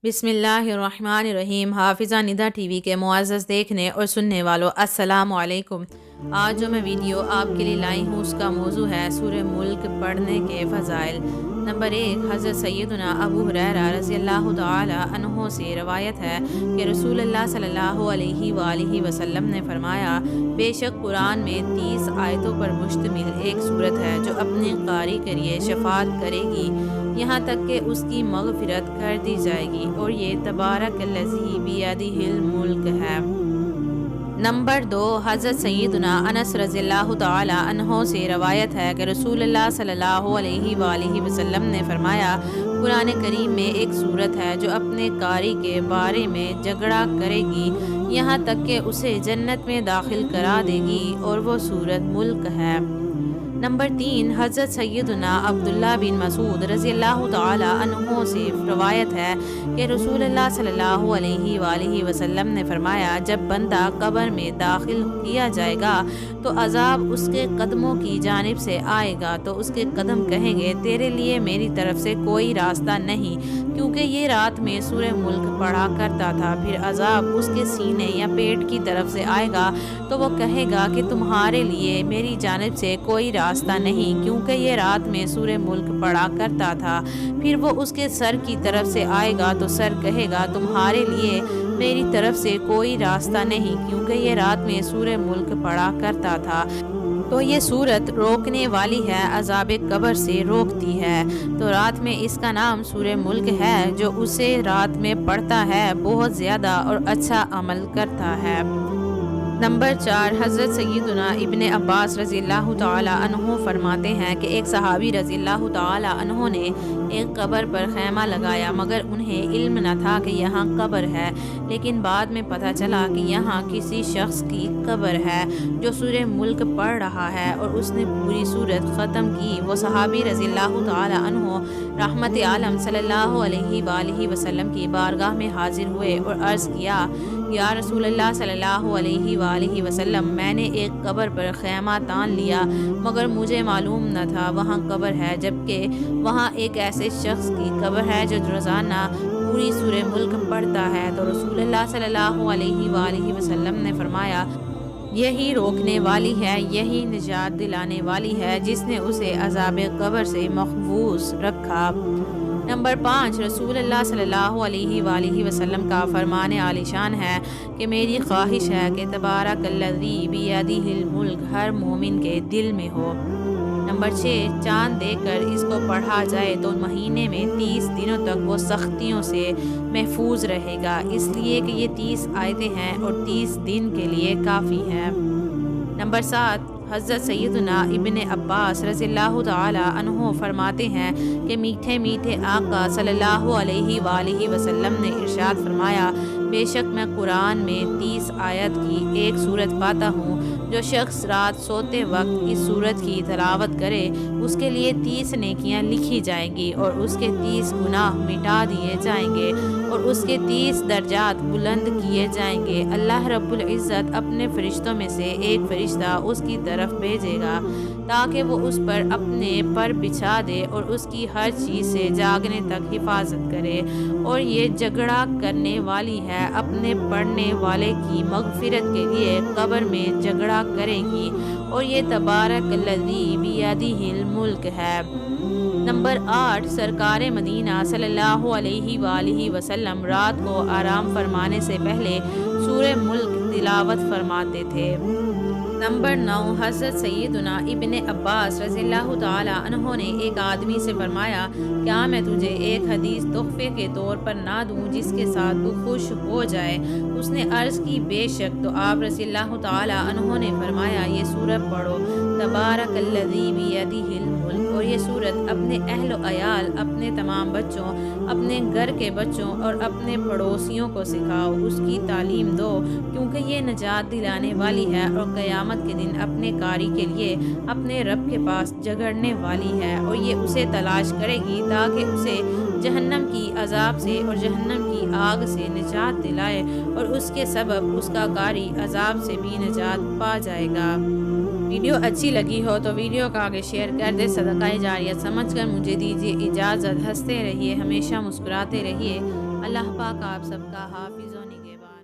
بسم اللہ الرحمن الرحیم۔ حافظہ ندا ٹی وی کے معزز دیکھنے اور سننے والوں السلام علیکم۔ آج جو میں ویڈیو آپ کے لیے لائی ہوں اس کا موضوع ہے سورہ ملک پڑھنے کے فضائل۔ نمبر 1، حضرت سیدنا ابو ہریرہ رضی اللہ تعالی عنہ سے روایت ہے کہ رسول اللہ صلی اللہ علیہ وآلہ وسلم نے فرمایا، بے شک قرآن میں 30 آیتوں پر مشتمل ایک سورت ہے جو اپنے قاری کے لیے شفاعت کرے گی یہاں تک کہ اس کی مغفرت کر دی جائے گی، اور یہ تبارک الذی بیدہ الملک ہے۔ نمبر 2، حضرت سیدنا انس رضی اللہ تعالی عنہ سے روایت ہے کہ رسول اللہ صلی اللہ علیہ وآلہ وسلم نے فرمایا، قرآن کریم میں ایک سورت ہے جو اپنے قاری کے بارے میں جھگڑا کرے گی یہاں تک کہ اسے جنت میں داخل کرا دے گی، اور وہ سورت ملک ہے۔ نمبر 3، حضرت سیدنا عبداللہ بن مسعود رضی اللہ تعالی عنہ سے روایت ہے کہ رسول اللہ صلی اللہ علیہ وآلہ وسلم نے فرمایا، جب بندہ قبر میں داخل کیا جائے گا تو عذاب اس کے قدموں کی جانب سے آئے گا، تو اس کے قدم کہیں گے، تیرے لیے میری طرف سے کوئی راستہ نہیں، کیونکہ یہ رات میں سورہ ملک پڑھا کرتا تھا۔ پھر عذاب اس کے سینے یا پیٹ کی طرف سے آئے گا تو وہ کہے گا کہ تمہارے لیے میری جانب سے کوئی راستہ نہیں، کیونکہ یہ رات میں سورہ ملک پڑھا کرتا تھا۔ پھر وہ اس کے سر کی طرف سے آئے گا تو سر کہے گا، تمہارے لیے میری طرف سے کوئی راستہ نہیں، کیونکہ یہ رات میں سورہ ملک پڑھا کرتا تھا۔ تو یہ سورت روکنے والی ہے، عذاب قبر سے روکتی ہے، تو رات میں اس کا نام سورہ ملک ہے۔ جو اسے رات میں پڑھتا ہے بہت زیادہ اور اچھا عمل کرتا ہے۔ نمبر 4، حضرت سیدنا ابن عباس رضی اللہ تعالی عنہ فرماتے ہیں کہ ایک صحابی رضی اللہ تعالی عنہ نے ایک قبر پر خیمہ لگایا، مگر انہیں علم نہ تھا کہ یہاں قبر ہے، لیکن بعد میں پتہ چلا کہ یہاں کسی شخص کی قبر ہے جو سورہ ملک پڑھ رہا ہے، اور اس نے پوری سورت ختم کی۔ وہ صحابی رضی اللہ تعالی عنہ رحمت عالم صلی اللہ علیہ وآلہ وسلم کی بارگاہ میں حاضر ہوئے اور عرض کیا، یا رسول اللہ صلی اللہ علیہ وآلہ وسلم، میں نے ایک قبر پر خیمہ تان لیا، مگر مجھے معلوم نہ تھا وہاں قبر ہے، جبکہ وہاں ایک ایسے شخص کی قبر ہے جو روزانہ پوری سورہ ملک پڑھتا ہے۔ تو رسول اللہ صلی اللہ علیہ وآلہ وسلم نے فرمایا، یہی روکنے والی ہے، یہی نجات دلانے والی ہے، جس نے اسے عذاب قبر سے محفوظ رکھا۔ نمبر 5، رسول اللہ صلی اللہ علیہ وآلہ وسلم کا فرمان عالی شان ہے کہ میری خواہش ہے کہ تبارک الذی بیدہ الملک ہر مومن کے دل میں ہو۔ نمبر 6، چاند دیکھ کر اس کو پڑھا جائے تو مہینے میں 30 دنوں تک وہ سختیوں سے محفوظ رہے گا، اس لیے کہ یہ 30 آیتیں ہیں اور 30 دن کے لیے کافی ہے۔ نمبر 7، حضرت سیدنا ابن عباس رضی اللہ تعالی عنہ فرماتے ہیں کہ میٹھے میٹھے آقا صلی اللہ علیہ وآلہ وسلم نے ارشاد فرمایا، بے شک میں قرآن میں 30 آیت کی ایک سورت پاتا ہوں، جو شخص رات سوتے وقت اس سورت کی تلاوت کرے اس کے لیے 30 نیکیاں لکھی جائیں گی، اور اس کے 30 گناہ مٹا دیے جائیں گے، اور اس کے 30 درجات بلند کیے جائیں گے۔ اللہ رب العزت اپنے فرشتوں میں سے ایک فرشتہ اس کی طرف بھیجے گا تاکہ وہ اس پر اپنے پر بچھا دے اور اس کی ہر چیز سے جاگنے تک حفاظت کرے، اور یہ جھگڑا کرنے والی ہے، اپنے پڑھنے والے کی مغفرت کے لیے قبر میں جھگڑا کرے گی، اور یہ تبارک الذی بیدہ الملک ہے۔ نمبر 8، سرکار مدینہ صلی اللہ علیہ وآلہ وسلم رات کو آرام فرمانے سے پہلے سورہ ملک تلاوت فرماتے تھے۔ نمبر 9، حضرت سیدنا ابن عباس رضی اللہ تعالی عنہ نے ایک آدمی سے فرمایا، کیا میں تجھے ایک حدیث تحفے کے طور پر نہ دوں جس کے ساتھ تو خوش ہو جائے؟ اس نے عرض کی، بے شک۔ تو آپ رضی اللہ تعالی عنہ نے فرمایا، یہ سورت پڑھو، تبارک الذی بیدہ الملک، اور یہ سورت اپنے اہل و عیال، اپنے تمام بچوں، اپنے گھر کے بچوں اور اپنے پڑوسیوں کو سکھاؤ، اس کی تعلیم دو، کیونکہ یہ نجات دلانے والی ہے، اور قیامت کے دن اپنے قاری کے لیے اپنے رب کے پاس جھگڑنے والی ہے، اور یہ اسے تلاش کرے گی تاکہ اسے جہنم کی عذاب سے اور جہنم کی آگ سے نجات دلائے، اور اس کے سبب اس کا قاری عذاب سے بھی نجات پا جائے گا۔ ویڈیو اچھی لگی ہو تو ویڈیو کا آگے شیئر کر دے، صدقہ جاریہ سمجھ کر مجھے دیجیے اجازت۔ ہنستے رہیے، ہمیشہ مسکراتے رہیے۔ اللہ پاک آپ سب کا حافظ و نگہبان۔